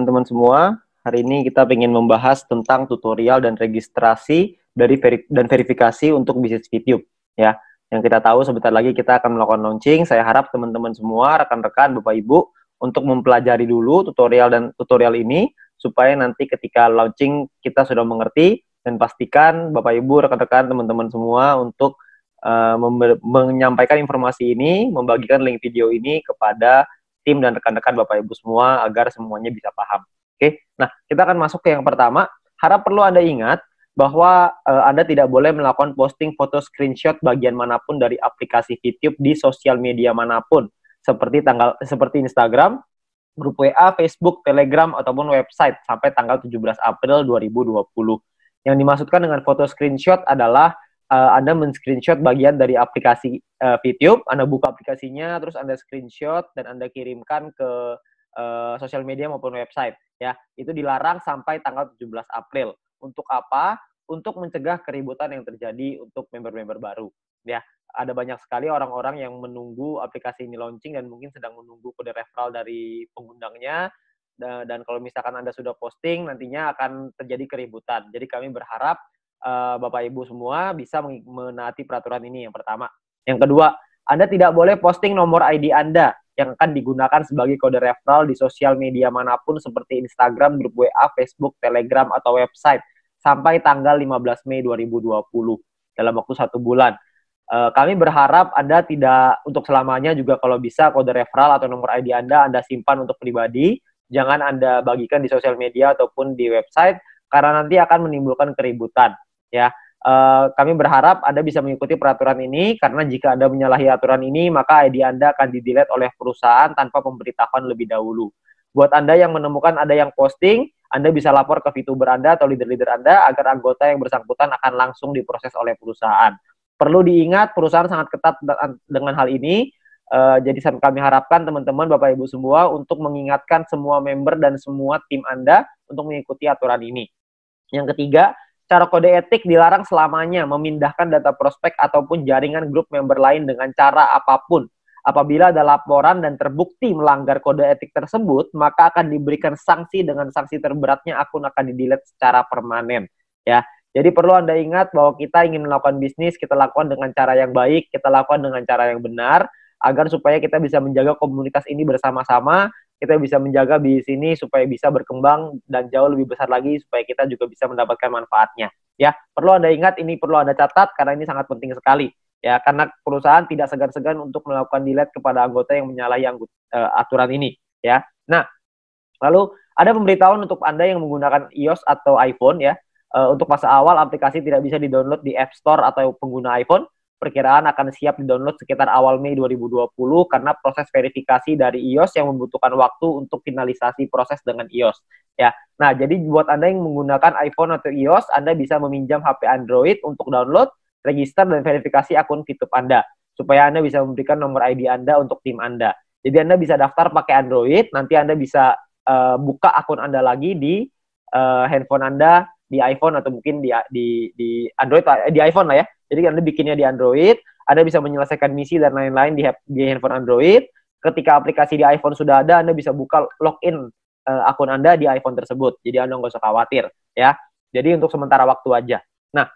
teman-teman semua. Hari ini kita ingin membahas tentang tutorial dan registrasi dan verifikasi untuk bisnis YouTube. Ya, yang kita tahu sebentar lagi kita akan melakukan launching. Saya harap teman-teman semua, rekan-rekan, Bapak Ibu, untuk mempelajari dulu tutorial ini supaya nanti ketika launching kita sudah mengerti, dan pastikan Bapak Ibu, rekan-rekan, teman-teman semua untuk menyampaikan informasi ini, membagikan link video ini kepada tim dan rekan-rekan Bapak Ibu semua agar semuanya bisa paham. Oke, nah kita akan masuk ke yang pertama. Harap perlu Anda ingat bahwa Anda tidak boleh melakukan posting foto screenshot bagian manapun dari aplikasi YouTube di sosial media manapun, seperti Instagram, grup WA, Facebook, Telegram, ataupun website sampai tanggal 17 April 2020. Yang dimaksudkan dengan foto screenshot adalah Anda men-screenshot bagian dari aplikasi YouTube, Anda buka aplikasinya, terus Anda screenshot dan Anda kirimkan ke sosial media maupun website. Ya, itu dilarang sampai tanggal 17 April. Untuk apa? Untuk mencegah keributan yang terjadi untuk member-member baru. Ya, ada banyak sekali orang-orang yang menunggu aplikasi ini launching dan mungkin sedang menunggu kode referral dari pengundangnya. Dan kalau misalkan Anda sudah posting, nantinya akan terjadi keributan. Jadi kami berharap Bapak Ibu semua bisa menaati peraturan ini yang pertama. Yang kedua, Anda tidak boleh posting nomor ID Anda yang akan digunakan sebagai kode referral di sosial media manapun seperti Instagram, grup WA, Facebook, Telegram, atau website sampai tanggal 15 Mei 2020 dalam waktu 1 bulan. Kami berharap Anda tidak untuk selamanya juga kalau bisa kode referral atau nomor ID Anda simpan untuk pribadi. Jangan Anda bagikan di sosial media ataupun di website karena nanti akan menimbulkan keributan. Ya, kami berharap Anda bisa mengikuti peraturan ini karena jika Anda menyalahi aturan ini maka ID Anda akan di-delete oleh perusahaan tanpa pemberitahuan lebih dahulu. Buat Anda yang menemukan ada yang posting, Anda bisa lapor ke VTuber Anda atau leader-leader Anda agar anggota yang bersangkutan akan langsung diproses oleh perusahaan. Perlu diingat, perusahaan sangat ketat dengan hal ini. Jadi kami harapkan teman-teman Bapak Ibu semua untuk mengingatkan semua member dan semua tim Anda untuk mengikuti aturan ini. Yang ketiga, cara kode etik dilarang selamanya memindahkan data prospek ataupun jaringan grup member lain dengan cara apapun. Apabila ada laporan dan terbukti melanggar kode etik tersebut, maka akan diberikan sanksi dengan sanksi terberatnya akun akan di-delete secara permanen. Ya, jadi perlu Anda ingat bahwa kita ingin melakukan bisnis, kita lakukan dengan cara yang baik, kita lakukan dengan cara yang benar, agar supaya kita bisa menjaga komunitas ini bersama-sama, kita bisa menjaga bisnis ini supaya bisa berkembang dan jauh lebih besar lagi supaya kita juga bisa mendapatkan manfaatnya. Ya, perlu Anda ingat, ini perlu Anda catat karena ini sangat penting sekali. Ya, karena perusahaan tidak segan-segan untuk melakukan delete kepada anggota yang menyalahi aturan ini. Ya, nah, lalu ada pemberitahuan untuk Anda yang menggunakan iOS atau iPhone ya. Untuk masa awal aplikasi tidak bisa di-download di App Store atau pengguna iPhone. Perkiraan akan siap di-download sekitar awal Mei 2020 karena proses verifikasi dari iOS yang membutuhkan waktu untuk finalisasi proses dengan iOS. Ya, nah jadi buat Anda yang menggunakan iPhone atau iOS, Anda bisa meminjam HP Android untuk download, register dan verifikasi akun VTube Anda supaya Anda bisa memberikan nomor ID Anda untuk tim Anda. Jadi Anda bisa daftar pakai Android, nanti Anda bisa buka akun Anda lagi di handphone Anda di iPhone atau mungkin di Android, di iPhone lah ya. Jadi Anda bikinnya di Android, Anda bisa menyelesaikan misi dan lain-lain di handphone Android. Ketika aplikasi di iPhone sudah ada, Anda bisa buka login akun Anda di iPhone tersebut. Jadi Anda nggak usah khawatir ya. Jadi untuk sementara waktu aja. Nah,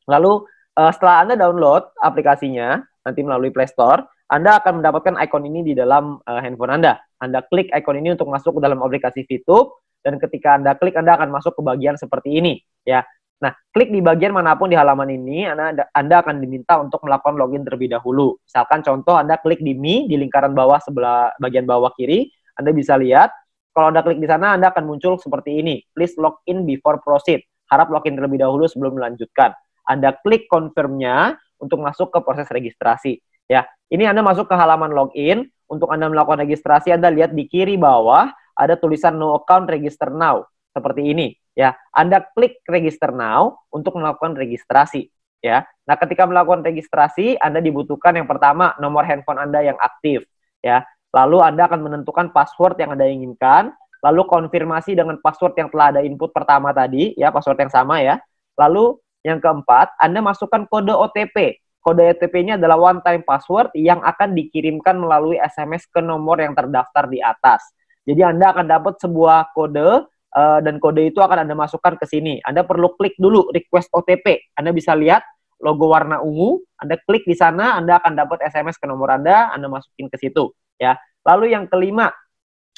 lalu setelah Anda download aplikasinya nanti melalui Play Store, Anda akan mendapatkan ikon ini di dalam handphone Anda. Anda klik ikon ini untuk masuk ke dalam aplikasi VTube, dan ketika Anda klik, Anda akan masuk ke bagian seperti ini ya. Nah, klik di bagian manapun di halaman ini, Anda akan diminta untuk melakukan login terlebih dahulu. Misalkan contoh Anda klik di Me di lingkaran bawah sebelah bagian bawah kiri, Anda bisa lihat kalau Anda klik di sana Anda akan muncul seperti ini. Please login before proceed. Harap login terlebih dahulu sebelum melanjutkan. Anda klik confirm-nya untuk masuk ke proses registrasi. Ya, ini Anda masuk ke halaman login. Untuk Anda melakukan registrasi, Anda lihat di kiri bawah ada tulisan no account register now seperti ini. Ya, Anda klik register now untuk melakukan registrasi. Ya, nah ketika melakukan registrasi, Anda dibutuhkan yang pertama nomor handphone Anda yang aktif. Ya, lalu Anda akan menentukan password yang Anda inginkan. Lalu konfirmasi dengan password yang telah ada input pertama tadi, ya password yang sama ya. Lalu yang keempat, Anda masukkan kode OTP. Kode OTP-nya adalah one time password yang akan dikirimkan melalui SMS ke nomor yang terdaftar di atas. Jadi Anda akan dapat sebuah kode dan kode itu akan Anda masukkan ke sini. Anda perlu klik dulu request OTP. Anda bisa lihat logo warna ungu, Anda klik di sana, Anda akan dapat SMS ke nomor Anda masukin ke situ, ya. Lalu yang kelima,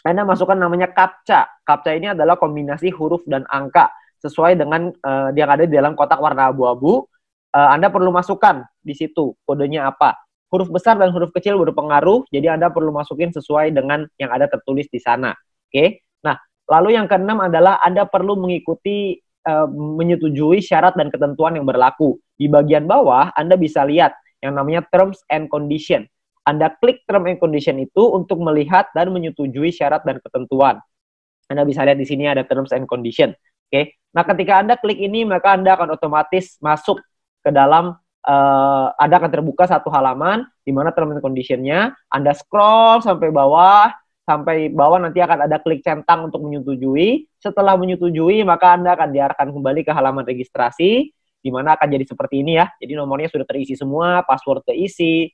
Anda masukkan namanya CAPTCHA. CAPTCHA ini adalah kombinasi huruf dan angka sesuai dengan yang ada di dalam kotak warna abu-abu. Anda perlu masukkan di situ kodenya apa. Huruf besar dan huruf kecil berpengaruh, jadi Anda perlu masukin sesuai dengan yang ada tertulis di sana. Oke. Nah, lalu yang keenam adalah Anda perlu mengikuti menyetujui syarat dan ketentuan yang berlaku. Di bagian bawah Anda bisa lihat yang namanya terms and condition. Anda klik term and condition itu untuk melihat dan menyetujui syarat dan ketentuan. Anda bisa lihat di sini ada terms and condition. Oke. Nah, ketika Anda klik ini, maka Anda akan otomatis masuk ke dalam Anda akan terbuka satu halaman di mana terms and condition-nya. Anda scroll sampai bawah nanti akan ada klik centang untuk menyetujui. Setelah menyetujui, maka Anda akan diarahkan kembali ke halaman registrasi, di mana akan jadi seperti ini ya. Jadi nomornya sudah terisi semua, password keisi,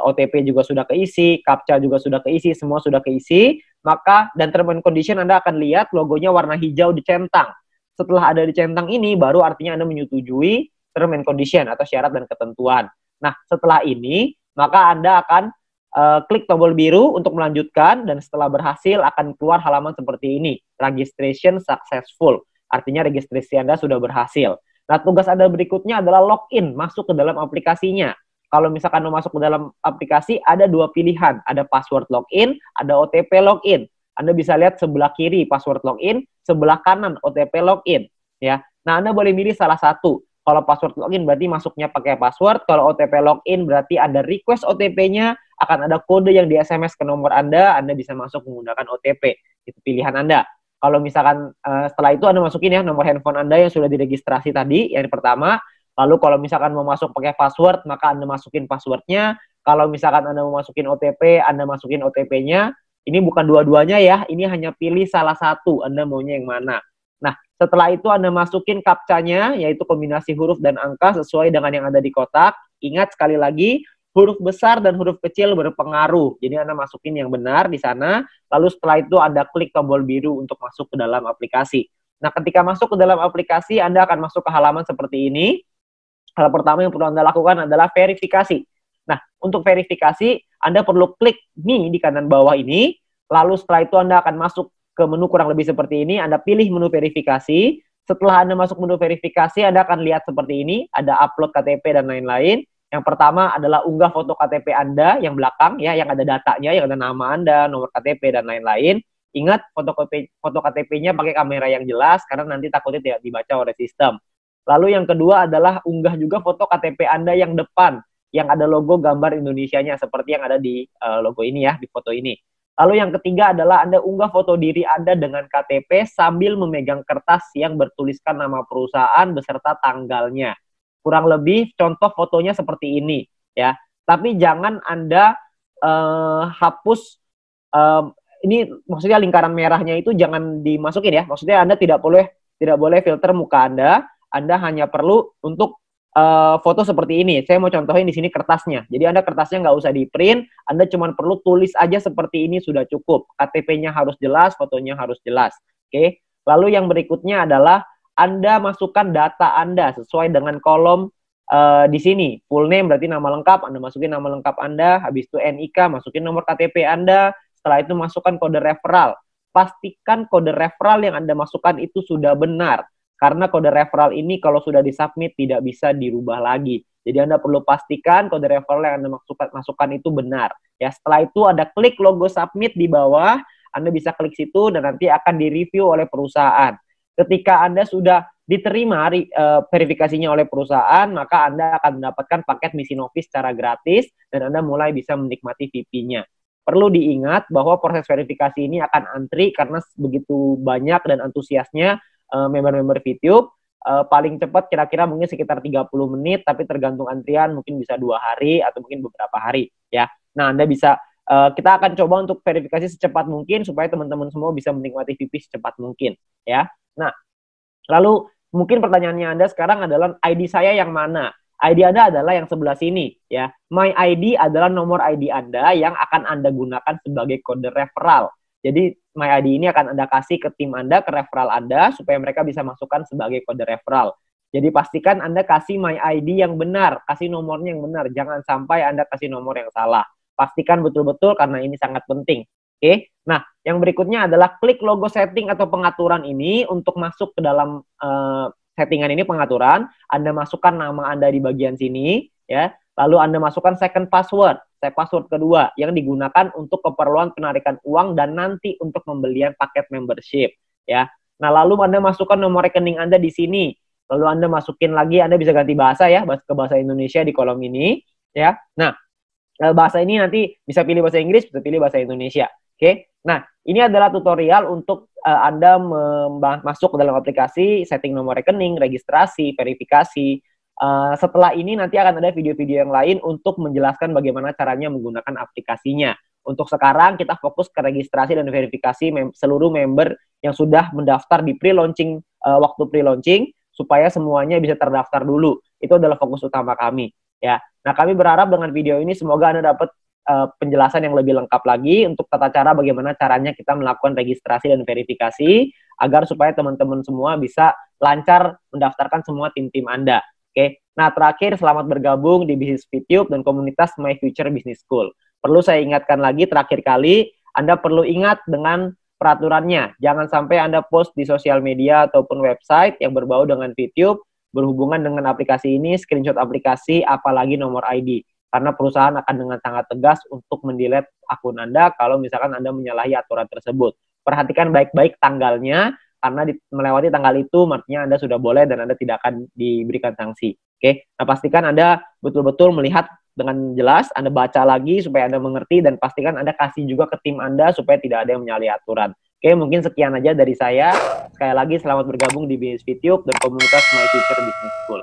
OTP juga sudah keisi, CAPTCHA juga sudah keisi, semua sudah keisi. Maka dan term and condition Anda akan lihat logonya warna hijau dicentang. Setelah ada dicentang ini, baru artinya Anda menyetujui term and condition atau syarat dan ketentuan. Nah, setelah ini, maka Anda akan klik tombol biru untuk melanjutkan, dan setelah berhasil akan keluar halaman seperti ini, registration successful, artinya registrasi Anda sudah berhasil. Nah, tugas Anda berikutnya adalah login, masuk ke dalam aplikasinya. Kalau misalkan mau masuk ke dalam aplikasi, ada dua pilihan, ada password login, ada OTP login. Anda bisa lihat sebelah kiri password login, sebelah kanan OTP login, ya. Nah, Anda boleh milih salah satu. Kalau password login berarti masuknya pakai password, kalau OTP login berarti ada request OTP-nya, akan ada kode yang di SMS ke nomor Anda bisa masuk menggunakan OTP. Itu pilihan Anda. Kalau misalkan setelah itu Anda masukin ya nomor handphone Anda yang sudah diregistrasi tadi, yang pertama. Lalu kalau misalkan mau masuk pakai password, maka Anda masukin passwordnya. Kalau misalkan Anda mau masukin OTP, Anda masukin OTP-nya. Ini bukan dua-duanya ya, ini hanya pilih salah satu, Anda maunya yang mana. Nah, setelah itu Anda masukin CAPTCHA-nya, yaitu kombinasi huruf dan angka sesuai dengan yang ada di kotak. Ingat sekali lagi, huruf besar dan huruf kecil berpengaruh. Jadi Anda masukin yang benar di sana, lalu setelah itu Anda klik tombol biru untuk masuk ke dalam aplikasi. Nah, ketika masuk ke dalam aplikasi, Anda akan masuk ke halaman seperti ini. Hal pertama yang perlu Anda lakukan adalah verifikasi. Nah, untuk verifikasi, Anda perlu klik nih di kanan bawah ini, lalu setelah itu Anda akan masuk ke menu kurang lebih seperti ini, Anda pilih menu verifikasi. Setelah Anda masuk menu verifikasi, Anda akan lihat seperti ini, ada upload KTP dan lain-lain. Yang pertama adalah unggah foto KTP Anda yang belakang ya, yang ada datanya, yang ada nama Anda, nomor KTP dan lain-lain. Ingat foto KTP-nya pakai kamera yang jelas karena nanti takutnya tidak dibaca oleh sistem. Lalu yang kedua adalah unggah juga foto KTP Anda yang depan, yang ada logo gambar Indonesianya seperti yang ada di logo ini ya, di foto ini. Lalu yang ketiga adalah Anda unggah foto diri Anda dengan KTP sambil memegang kertas yang bertuliskan nama perusahaan beserta tanggalnya. Kurang lebih contoh fotonya seperti ini ya. Tapi jangan Anda hapus ini, maksudnya lingkaran merahnya itu jangan dimasukin ya. Maksudnya Anda tidak boleh filter muka Anda. Anda hanya perlu untuk foto seperti ini. Saya mau contohin di sini kertasnya. Jadi Anda kertasnya nggak usah di-print, Anda cuma perlu tulis aja seperti ini sudah cukup. KTP-nya harus jelas, fotonya harus jelas. Oke. Lalu yang berikutnya adalah Anda masukkan data Anda sesuai dengan kolom di sini. Full name berarti nama lengkap, Anda masukin nama lengkap Anda, habis itu NIK, masukin nomor KTP Anda, setelah itu masukkan kode referral. Pastikan kode referral yang Anda masukkan itu sudah benar. Karena kode referral ini kalau sudah disubmit tidak bisa dirubah lagi. Jadi Anda perlu pastikan kode referral yang Anda masukkan itu benar. Ya, setelah itu Anda klik logo submit di bawah, Anda bisa klik situ dan nanti akan direview oleh perusahaan. Ketika Anda sudah diterima verifikasinya oleh perusahaan, maka Anda akan mendapatkan paket Mission Office secara gratis dan Anda mulai bisa menikmati VIP-nya. Perlu diingat bahwa proses verifikasi ini akan antri karena begitu banyak dan antusiasnya member-member VTube. Paling cepat kira-kira mungkin sekitar 30 menit, tapi tergantung antrian mungkin bisa 2 hari atau mungkin beberapa hari ya. Nah, Anda bisa kita akan coba untuk verifikasi secepat mungkin supaya teman-teman semua bisa menikmati VIP secepat mungkin ya. Nah, lalu mungkin pertanyaannya Anda sekarang adalah ID saya yang mana? ID Anda adalah yang sebelah sini ya. My ID adalah nomor ID Anda yang akan Anda gunakan sebagai kode referral. Jadi My ID ini akan Anda kasih ke tim Anda, ke referral Anda, supaya mereka bisa masukkan sebagai kode referral. Jadi pastikan Anda kasih My ID yang benar, kasih nomornya yang benar. Jangan sampai Anda kasih nomor yang salah. Pastikan betul-betul karena ini sangat penting. Oke, nah yang berikutnya adalah klik logo setting atau pengaturan ini untuk masuk ke dalam settingan ini pengaturan. Anda masukkan nama Anda di bagian sini, ya. Lalu Anda masukkan second password, password kedua yang digunakan untuk keperluan penarikan uang dan nanti untuk pembelian paket membership, ya. Nah, lalu Anda masukkan nomor rekening Anda di sini. Lalu Anda masukin lagi, Anda bisa ganti bahasa ya, ke bahasa Indonesia di kolom ini, ya. Nah, bahasa ini nanti bisa pilih bahasa Inggris, bisa pilih bahasa Indonesia. Oke. Nah, ini adalah tutorial untuk Anda masuk ke dalam aplikasi, setting nomor rekening, registrasi, verifikasi. Setelah ini nanti akan ada video-video yang lain untuk menjelaskan bagaimana caranya menggunakan aplikasinya. Untuk sekarang kita fokus ke registrasi dan verifikasi seluruh member yang sudah mendaftar di pre-launching, waktu pre-launching, supaya semuanya bisa terdaftar dulu. Itu adalah fokus utama kami. Ya, nah kami berharap dengan video ini semoga Anda dapat penjelasan yang lebih lengkap lagi untuk tata cara bagaimana caranya kita melakukan registrasi dan verifikasi agar supaya teman-teman semua bisa lancar mendaftarkan semua tim-tim Anda. Oke, nah terakhir selamat bergabung di Bisnis Fitube dan komunitas My Future Business School. Perlu saya ingatkan lagi terakhir kali, Anda perlu ingat dengan peraturannya. Jangan sampai Anda post di sosial media ataupun website yang berbau dengan Fitube berhubungan dengan aplikasi ini, screenshot aplikasi, apalagi nomor ID. Karena perusahaan akan dengan sangat tegas untuk mendelete akun Anda kalau misalkan Anda menyalahi aturan tersebut. Perhatikan baik-baik tanggalnya, karena melewati tanggal itu artinya Anda sudah boleh dan Anda tidak akan diberikan sanksi. Oke, nah pastikan Anda betul-betul melihat dengan jelas, Anda baca lagi supaya Anda mengerti, dan pastikan Anda kasih juga ke tim Anda supaya tidak ada yang menyalahi aturan. Oke, mungkin sekian aja dari saya. Sekali lagi selamat bergabung di Bisnis Fitube dan komunitas My Future Business School.